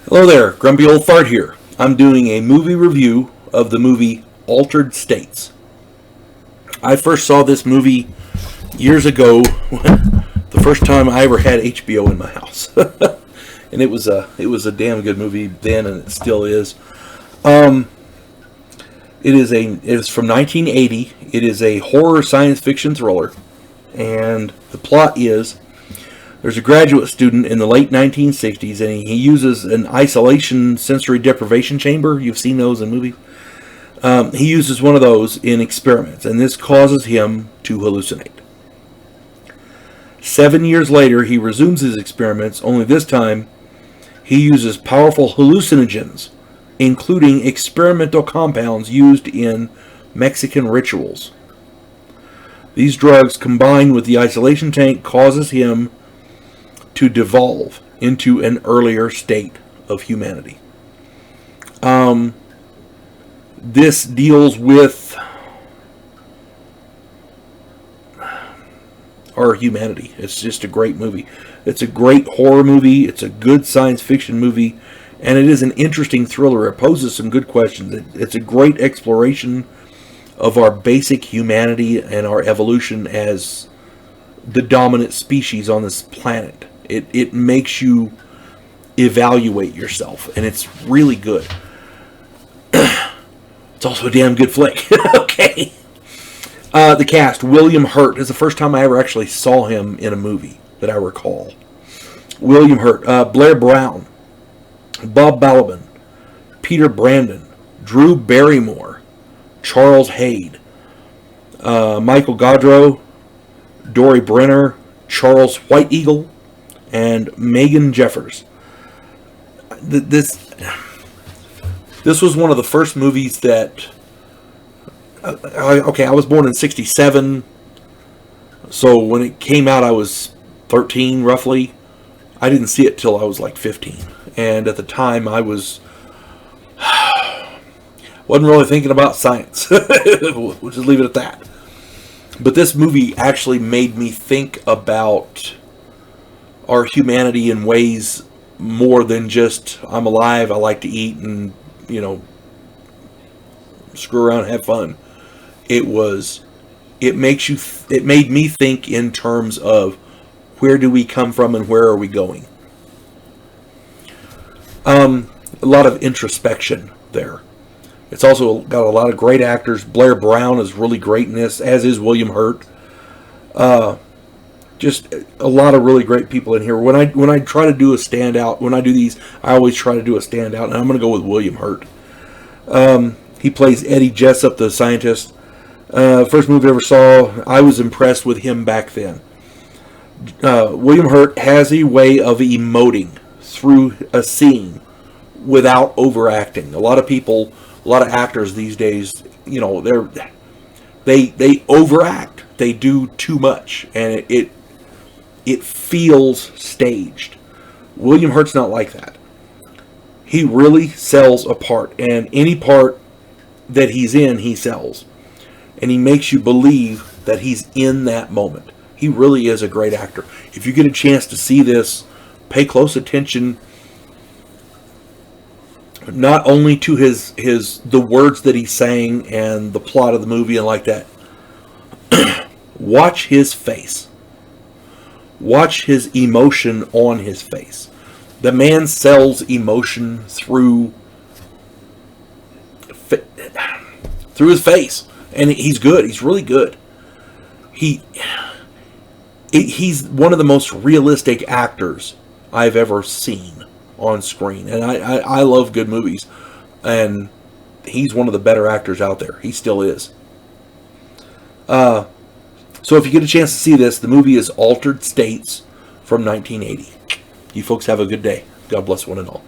Hello there, Grumpy Old Fart here. I'm doing a movie review of the movie Altered States. I first saw this movie years ago, the first time I ever had HBO in my house. And it was a damn good movie then, and it still is. It is from 1980. It is a horror science fiction thriller, and the plot is there's a graduate student in the late 1960s, and he uses an isolation sensory deprivation chamber. You've seen those in movies. He uses one of those in experiments, and this causes him to hallucinate. 7 years later, he resumes his experiments, only this time he uses powerful hallucinogens, including experimental compounds used in Mexican rituals. These drugs, combined with the isolation tank, causes him to devolve into an earlier state of humanity. This deals with our humanity. It's just a great movie. It's a great horror movie. It's a good science fiction movie. And it is an interesting thriller. It poses some good questions. It's a great exploration of our basic humanity and our evolution as the dominant species on this planet. It makes you evaluate yourself, and it's really good. It's also a damn good flick. Okay. The cast. William Hurt is the first time I ever actually saw him in a movie that I recall. William Hurt. Blair Brown. Bob Balaban. Peter Brandon. Drew Barrymore. Charles Hayde. Michael Gaudreau. Dory Brenner. Charles White Eagle. And Megan Jeffers. This was one of the first movies that... I was born in 1967. So when it came out, I was 13, roughly. I didn't see it till I was like 15. And at the time, I wasn't really thinking about science. We'll just leave it at that. But this movie actually made me think about our humanity in ways more than just I'm alive, I like to eat, and screw around and have fun. It made me think in terms of where do we come from and where are we going. A lot of introspection there. It's also got a lot of great actors. Blair Brown is really great in this, as is William Hurt. Just a lot of really great people in here. When I try to do a standout, when I do these, I always try to do a standout, and I'm going to go with William Hurt. He plays Eddie Jessup, the scientist. First movie I ever saw, I was impressed with him back then. William Hurt has a way of emoting through a scene without overacting. A lot of actors these days, they overact. They do too much, and it feels staged. William Hurt's not like that. He really sells a part, and any part that he's in, he sells. And he makes you believe that he's in that moment. He really is a great actor. If you get a chance to see this, pay close attention not only to the words that he's saying and the plot of the movie and like that. Watch his face. Watch his emotion on his face. The man sells emotion through his face, and he's good. He's really good. He's one of the most realistic actors I've ever seen on screen, and I love good movies, and he's one of the better actors out there. He still is. So if you get a chance to see this, the movie is Altered States from 1980. You folks have a good day. God bless one and all.